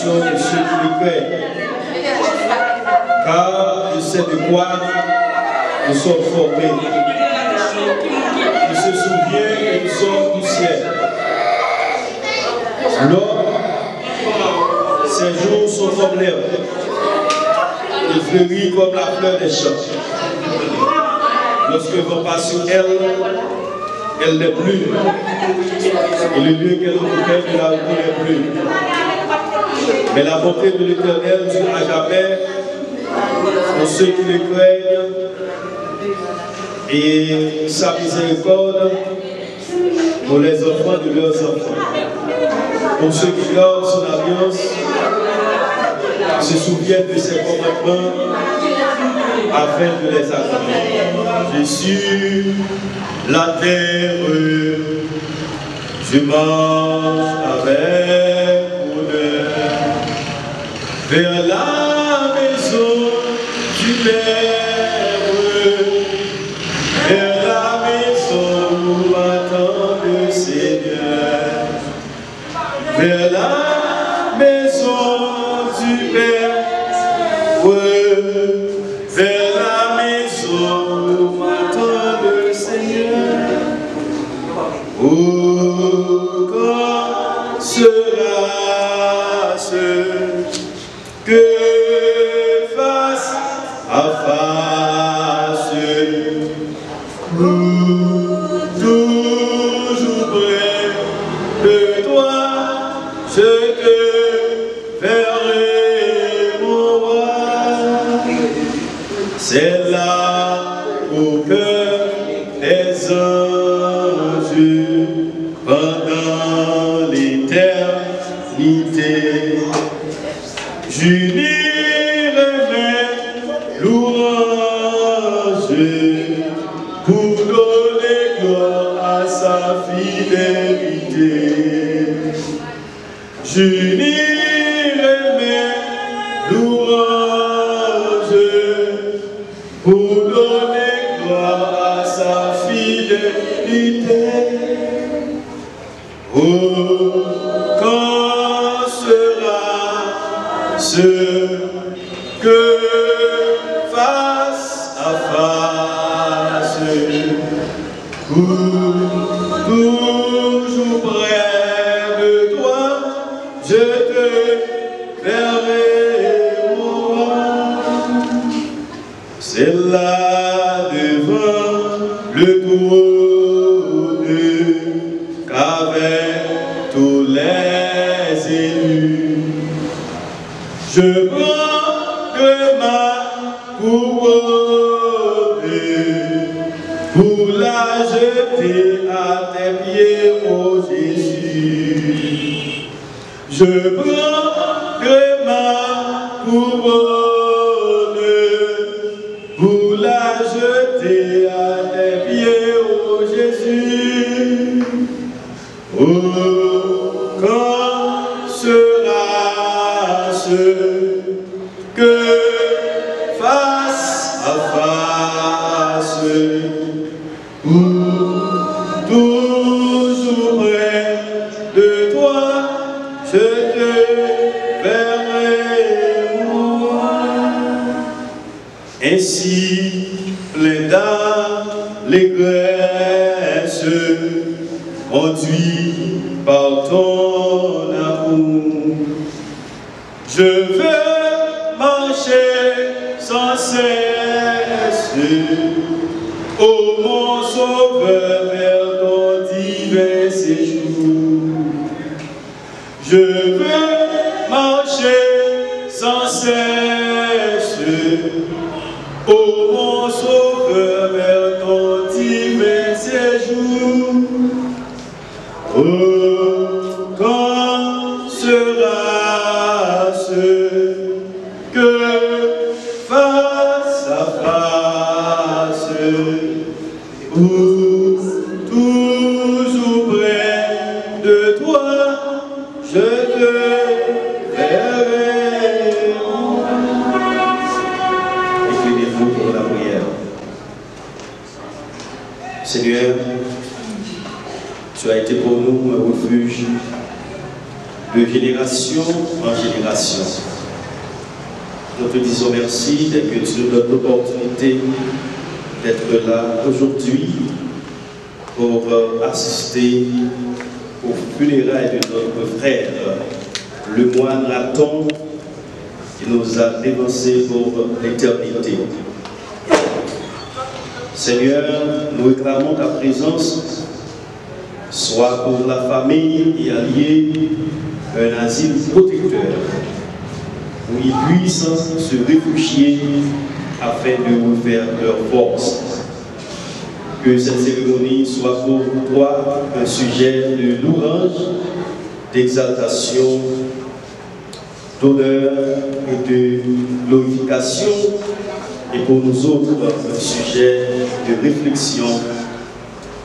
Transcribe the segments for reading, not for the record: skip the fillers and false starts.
salvation de ceux qui le craignent. Car je sais de quoi nous sommes formés. Il se souvient que nous sommes du ciel. L'homme, ses jours sont comme l'herbe. Il fleurit comme la fleur des champs. Lorsque vent passe sur elle, elle n'est plus. Et le lieu qu'elle occupait de la route n'est plus. Mais la bonté de l'Éternel dure à jamais pour ceux qui le craignent, et sa miséricorde pour les enfants de leurs enfants. Pour ceux qui gardent son alliance, se souviennent de ses commandements afin de les accomplir. Je suis la terre, je marche avec bonheur vers la maison du Père, vers la maison où attend le Seigneur, vers la maison du Père, vers la maison où attend le Seigneur. Oh, quand sera ce que face à face, toujours près de toi, je te verrai, mon roi. C'est là au cœur des anges pendant l'éternité. J'unirai mes louanges pour donner gloire à sa fidélité. J'unirai mes louanges pour donner gloire à sa fidélité. Oh, quand sera ce que face à face, toujours près de toi, je te verrai, mon roi. C'est là devant le trône qu'avec tous les élus, je prends ma couronne pour la jeter à tes pieds, ô Jésus. Je prends ma couronne pour la jeter à tes pieds, ô Jésus. Oh, quand sera ce que face à face, toujours près de toi, je te verrai, moi. Ainsi, plein d'allégresse, conduit par ton amour, je veux marcher sans cesse, ô mon sauveur, vers ton divin séjour. Je veux marcher sans cesse, ô mon sauveur, vers ton divin séjour. Oh, quand sera ce que face à face, toujours près de toi, je te verrai. Inclinez-vous pour la prière. Seigneur, tu as été pour nous un refuge de génération en génération. Nous te disons merci dès que tu nous donnes l'opportunité d'être là aujourd'hui pour assister aux funérailles de notre frère, le moine Raton, qui nous a dévancés pour l'éternité. Seigneur, nous réclamons ta présence, soit pour la famille et alliés, un asile protecteur, où ils puissent se réfugier afin de refaire leur force. Que cette cérémonie soit pour toi un sujet de louange, d'exaltation, d'honneur et de glorification, et pour nous autres un sujet de réflexion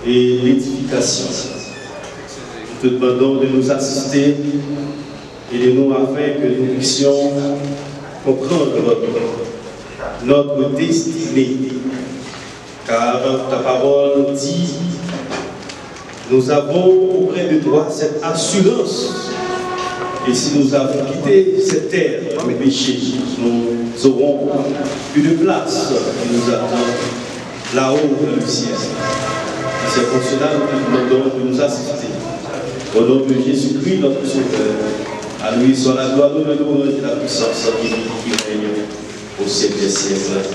et d'édification. Nous te demandons de nous assister et de nous afin que nous puissions comprendre notre destinée. Car ta parole dit, nous avons auprès de toi cette assurance. Et si nous avons quitté cette terre par le péché, nous aurons une place qui nous attend là-haut dans le ciel. Et c'est pour cela que nous demandons de nous assister. Au nom de Jésus-Christ, notre Sauveur, à lui soit la gloire, l'honneur et la puissance qui règne au siècle des siècles.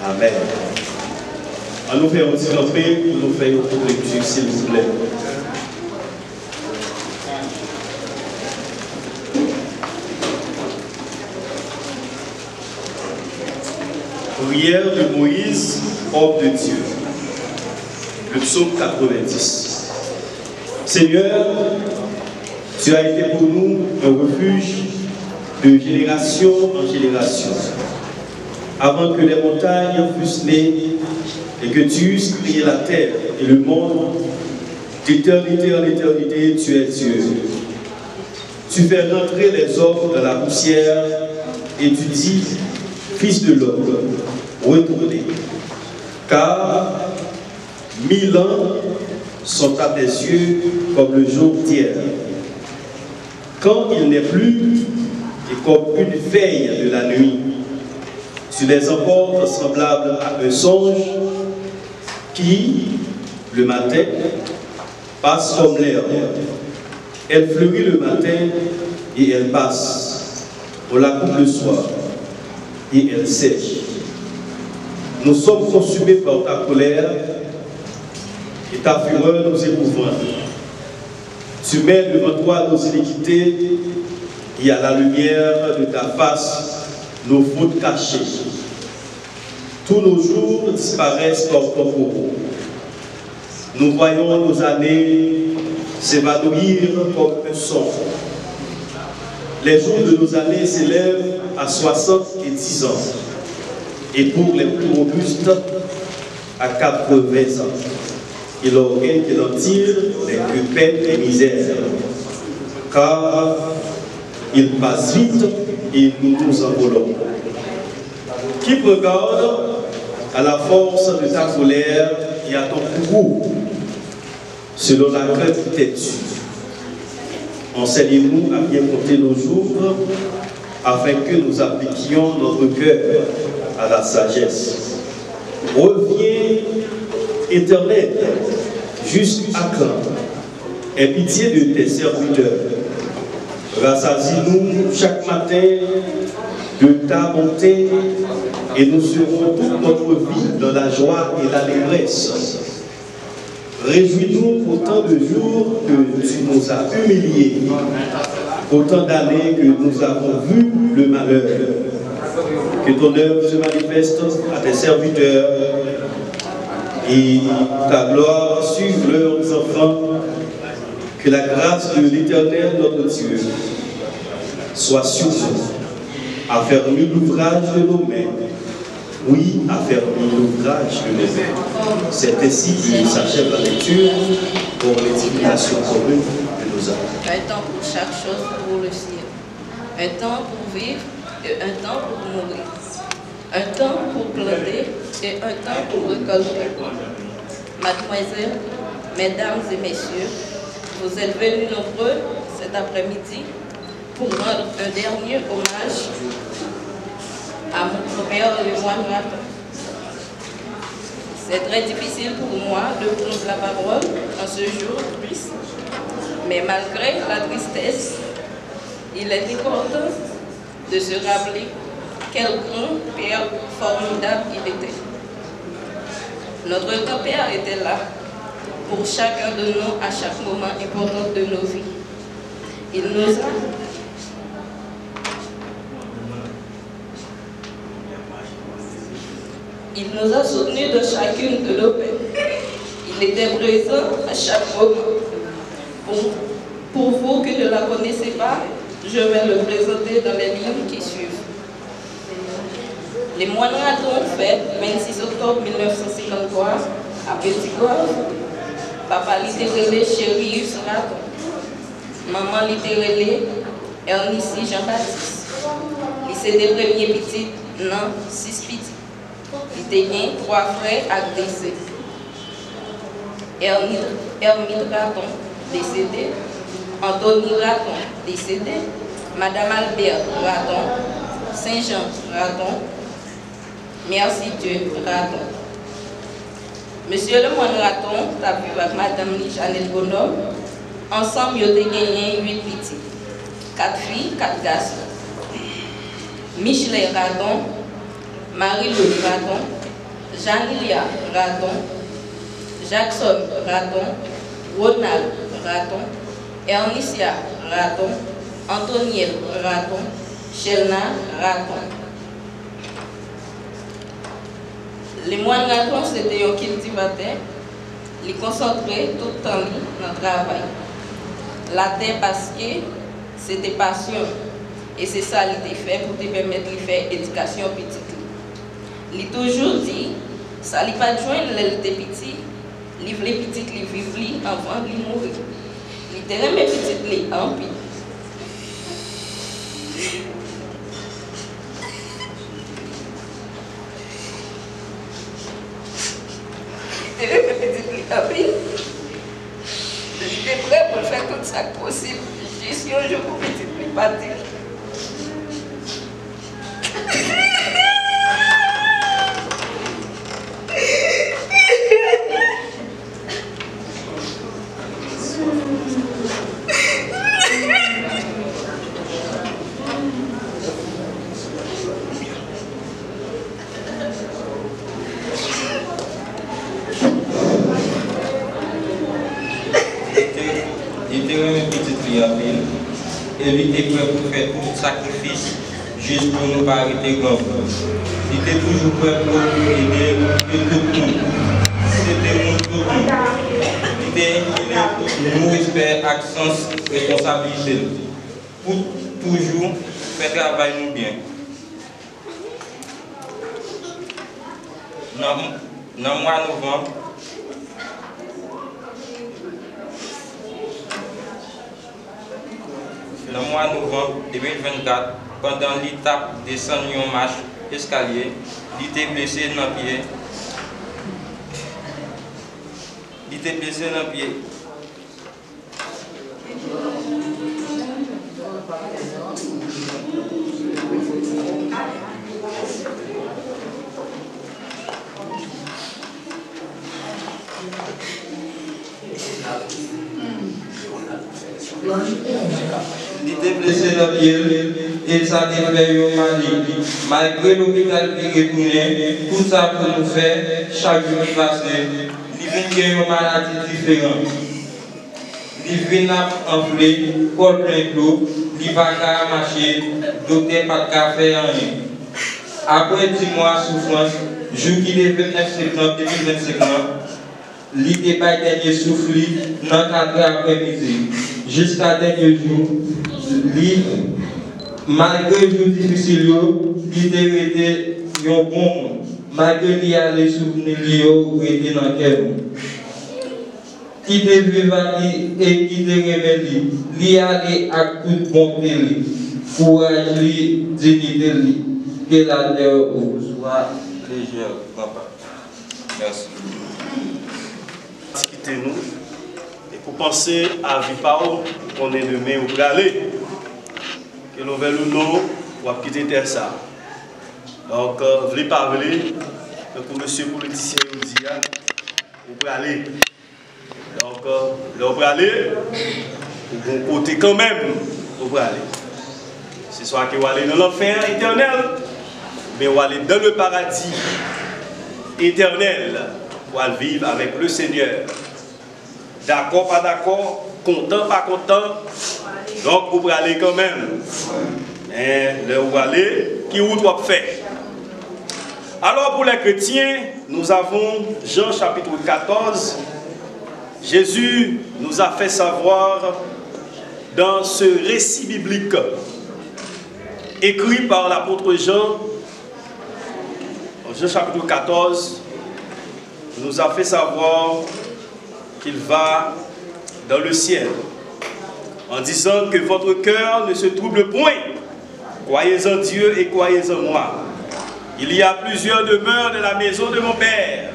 Amen. On nous fait aussi en paix pour nous faire une lecture, s'il vous plaît. Prière de Moïse, homme de Dieu. Le psaume 90. Seigneur, tu as été pour nous un refuge de génération en génération. Avant que les montagnes fussent nées et que tu eusses créé la terre et le monde, d'éternité en éternité, tu es Dieu. Tu fais rentrer les hommes dans la poussière et tu dis, Fils de l'homme, retournez. Car 1000 ans sont à tes yeux comme le jour d'hier. Quand il n'est plus, et comme une veille de la nuit, tu les emportes semblables à un songe qui, le matin, passe comme l'herbe. Elle fleurit le matin et elle passe. On la coupe le soir et elle sèche. Nous sommes consumés par ta colère et ta fureur nous épouvante. Tu mets devant toi nos iniquités et à la lumière de ta face nos fautes cachées. Tous nos jours disparaissent par ton courroux. Nous voyons nos années s'évanouir comme un son. Les jours de nos années s'élèvent à 70 ans. Et pour les plus robustes, à 80 ans. Et l'orgueil qui en tire n'est que peine et misère. Car il passe vite et nous nous envolons. Qui regarde à la force de ta colère et à ton courroux, selon la crainte qui t'es tue. Enseignez-nous à bien compter nos jours, afin que nous appliquions notre cœur à la sagesse. Reviens, Éternel, jusqu'à quand? Aie pitié de tes serviteurs. Rassasie-nous chaque matin de ta bonté et nous serons toute notre vie dans la joie et l'allégresse. Réjouis-nous pour tant de jours que tu nous as humiliés, pour tant d'années que nous avons vu le malheur. Que ton œuvre se manifeste à tes serviteurs et ta gloire suive leurs enfants. Que la grâce de l'Éternel, notre Dieu, soit sur nous. Affermis l'ouvrage de nos mains. Oui, affermis l'ouvrage de nos mains. C'est ainsi que s'achève la lecture pour l'édification commune de nos âmes. Un temps pour chaque chose pour le ciel. Un temps pour vivre et un temps pour mourir. Un temps pour planter et un temps pour récolter. Mademoiselles, mesdames et messieurs, vous êtes venus nombreux cette cet après-midi pour rendre un dernier hommage à mon père, le moine Raton. C'est très difficile pour moi de prendre la parole en ce jour triste, mais malgré la tristesse, il est important de se rappeler quel grand père formidable il était. Notre grand-père était là pour chacun de nous à chaque moment important de nos vies. Il nous a soutenus de chacune de nos peines. Il était présent à chaque moment. Pour vous qui ne la connaissez pas, je vais le présenter dans les lignes qui suivent. Les moines Ratons fêtent 26 octobre 1953 à Petit-Goâve. Papa littéralement Chérius Raton. Maman littéralement Ernicie Jean-Baptiste. Il s'est des premiers petits, non, 6 petits. Il était 3 frères à décès. Hermine Raton, décédé. Anthony Raton, décédé. Madame Albert Raton. Saint-Jean Raton. Merci Dieu Raton. Monsieur le moine Raton, tu as vu avec Madame Jeannette Bonhomme. Ensemble, ils ont gagné 8 petits. 4 filles, 4 garçons. Michelet Raton. Marie-Louis Raton, Janilia Raton, Jackson Raton, Ronald Raton, Ernicia Raton, Antoniel Raton, Chelna Raton. Les moines Ratons, c'était un cultivateur, ils concentraient tout le temps dans le travail. La terre parce que c'était passion. Et c'est ça qu'il fait pour te permettre de faire éducation petite. Il a toujours dit, ça ne pas joindre les petits, les petits les vivent avant de mourir. Il était mes petites les en pile. Il était mes petites les en pile. J'étais prêt pour faire tout ça possible. J'ai si un jour pour petite les partir. Et lui était prêt pour faire tout sacrifice juste pour nous pas arrêter grand. Il était toujours prêt pour nous aider et tout le monde. C'était nous tout le monde. Il était incliné pour nous respect, accent, responsabilité. Pour toujours faire travail nous bien. Dans le mois de novembre, le mois de novembre 2024, pendant l'étape descendre une marche escalier, il était blessé dans le pied. Il était blessé dans le pied. Il était blessé dans le pied et ça a fait une maladie. Malgré l'hôpital qui retournait, tout ça pour nous faire chaque jour passer. Il vient une maladie différente. Il vient enfler, corps plein d'eau, il ne va pas marcher, docteur pas de faire rien. Après 10 mois de souffrance, jour qui est 29 septembre 2025, il débat dernier souffle dans 4 après-midi. Jusqu'à dernier jour, malgré les jours difficiles, il était un bon. Malgré qu'il y a les souvenirs, il était dans le cœur. Qui te vivant et qui te remet, il allait à toute bonté, courage, dignité, que la terre vous soit légère, papa. Merci. Quittez-nous et pour penser à Vipao, qu'on est demain au aller. Que l'on veut le nom, pour quitter terre ça. Donc, vous voulez parler, pour monsieur politicien, vous dit, vous pouvez aller. Donc, vous pouvez aller, vous côté quand même, vous pouvez aller. C'est soit que vous allez dans l'enfer éternel, mais vous allez dans le paradis éternel, pour vivre avec le Seigneur. D'accord, pas d'accord, content, pas content, donc vous pouvez aller quand même. Mais là où vous allez, qui vous doit faire. Alors pour les chrétiens, nous avons Jean chapitre 14. Jésus nous a fait savoir dans ce récit biblique écrit par l'apôtre Jean, Jean chapitre 14, nous a fait savoir qu'il va dans le ciel en disant que votre cœur ne se trouble point. Croyez en Dieu et croyez en moi. Il y a plusieurs demeures de la maison de mon Père.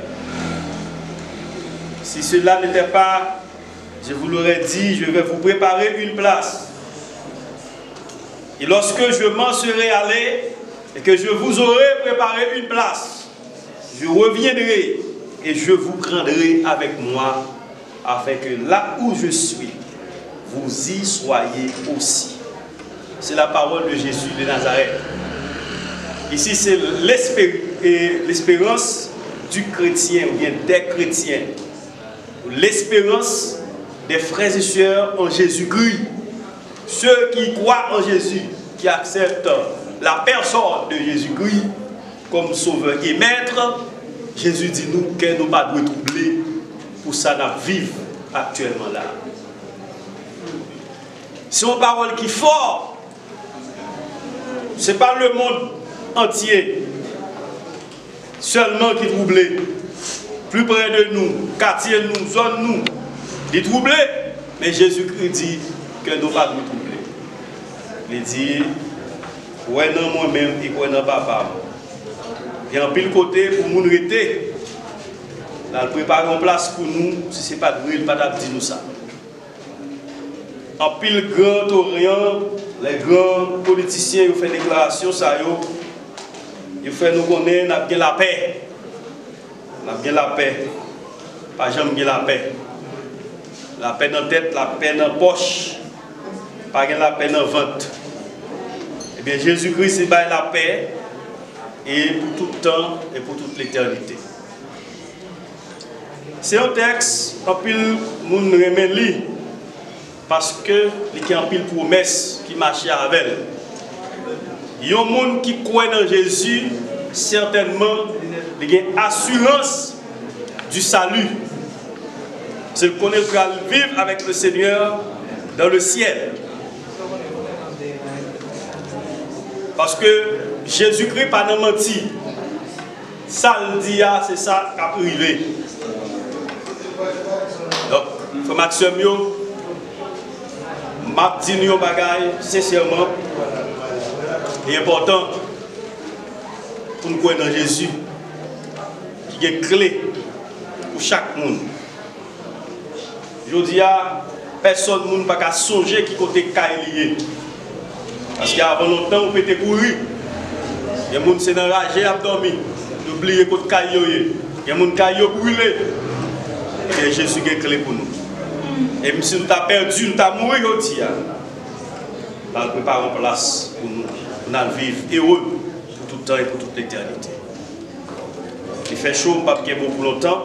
Si cela n'était pas, je vous l'aurais dit, je vais vous préparer une place. Et lorsque je m'en serai allé et que je vous aurai préparé une place, je reviendrai et je vous prendrai avec moi, afin que là où je suis, vous y soyez aussi. C'est la parole de Jésus de Nazareth. Ici, c'est l'espérance du chrétien, ou bien des chrétiens. L'espérance des frères et sœurs en Jésus-Christ. Ceux qui croient en Jésus, qui acceptent la personne de Jésus-Christ comme sauveur et maître, Jésus dit nous que nous ne pas troubler pour ça nous vivre actuellement là. C'est une parole qui est forte. Ce n'est pas le monde entier seulement qui est troublé. Plus près de nous, quartier nous, zone nous, il est troublé. Mais Jésus-Christ dit que nous ne pas nous troubler. Il dit, ouais non moi-même et ouais non papa. Il y a un pile côté pour nous rester. Là, préparer une place pour nous, si ce n'est pas de il pas d'abdi nous ça. En pile grand orient, les grands politiciens ils font des déclarations, ça ils font nous connaître, nous avons la paix. Nous avons la paix. Pas jamais la paix. La paix dans la tête, la paix dans la poche. Pas la paix dans le ventre. Eh bien, Jésus-Christ, c'est la paix. Et pour tout le temps et pour toute l'éternité. C'est un texte, en pile, nous remet li. Parce que il y a un pile promesse qui marche avec elle. Il y a un monde qui croit dans Jésus, certainement, il y a une assurance du salut. C'est le connaître vivre avec le Seigneur dans le ciel. Parce que Jésus-Christ n'a pas menti. Ça le dit, c'est ça qui a privé. Donc, frère Maxime, m'a dit nous bagaille sincèrement et important pour nous croire dans Jésus qui est clé pour chaque monde. Je dis à personne ne peut pas songer qui côté lié. Parce qu'avant longtemps on peut courir. Il y a des gens qui sont enragés à dormir. N'oubliez côté caillou. Il y a des gens qui caillou brûlé. Et Jésus est clé pour nous. Et même si nous avons perdu, nous avons mouru aujourd'hui, nous avons préparé une place pour nous, pour vivre heureux pour tout le temps et pour toute l'éternité. Il fait chaud, pas beaucoup longtemps,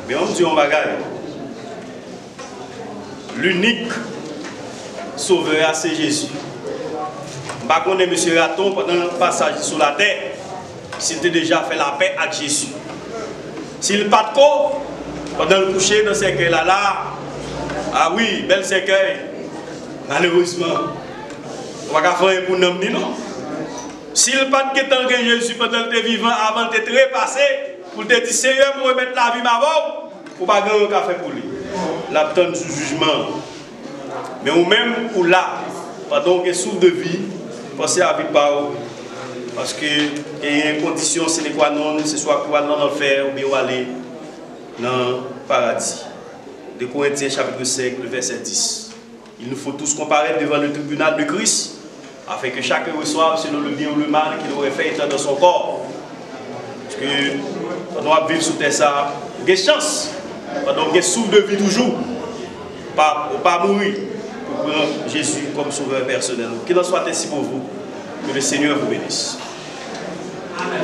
mais on dit un bagage. L'unique sauveur, c'est Jésus. Je ne connais pas M. Raton pendant le passage sur la terre, s'il a déjà fait la paix avec Jésus. S'il n'a pas de corps, pendant le coucher dans ce cercueil-là, ah oui, bel cercueil. Malheureusement, on va pas faire pour nous, non. S'il n'a pas de temps que Jésus pendant qu'il était vivant, avant de trépasser, pour te dire Seigneur, pour remettre la vie avant, pour ne pas gagner un café pour lui. L'attendre du jugement. Mais ou même pour là, pendant qu'il souffre de vie, pensez à vie par parce que il y a une condition, ce n'est quoi non, ce soit pour aller dans l'enfer ou bien aller dans le paradis. de Corinthiens chapitre 5, le verset 10. Il nous faut tous comparaître devant le tribunal de Christ, afin que chacun reçoive selon le bien ou le mal qu'il aurait fait entrer dans son corps. Parce que on doit vivre sous terre ça, il y a chance, pendant qu'il y a souffle de vie toujours, pas mourir, pour prendre Jésus comme sauveur personnel. Qu'il en soit ainsi pour vous, que le Seigneur vous bénisse. Amen.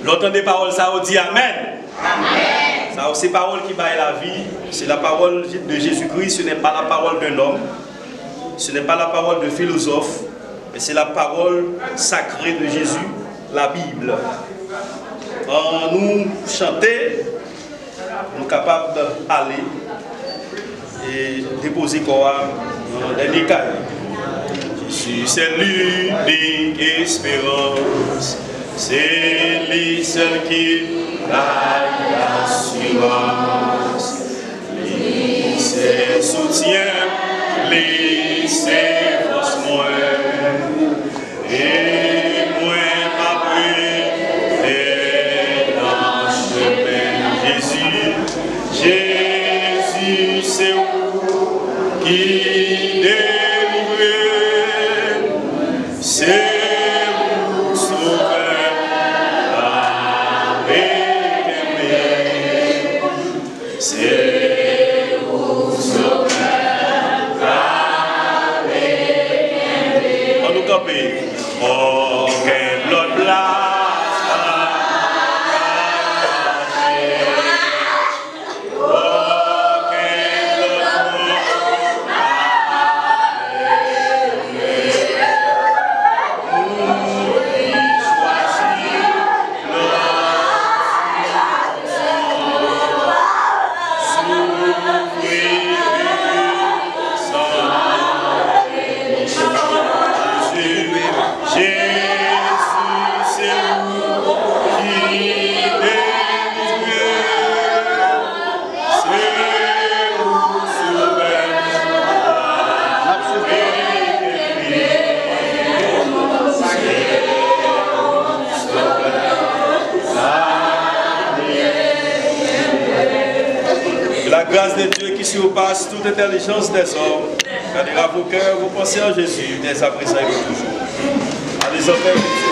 L'entendez paroles, ça vous dit Amen. Amen. Ça c'est parole qui baille la vie, c'est la parole de Jésus-Christ, ce n'est pas la parole d'un homme, ce n'est pas la parole de philosophe, mais c'est la parole sacrée de Jésus, la Bible. En nous chanter, nous sommes capables d'aller et déposer quoi dans les cahiers. Jésus, c'est l'unique espérance, c'est lui seul qui a l'assurance. Lui, c'est soutien, lui, c'est force moi. Et moi, Jésus, c'est où qui délivre, c'est où sauveur avec aimé, c'est où sauveur avec aimé. On nous camper. Oh, quelle l'autre place. La grâce de Dieu qui surpasse toute intelligence des hommes, gardera vos cœurs, vos pensées en Jésus, dès à présent et toujours. Allez, enfants.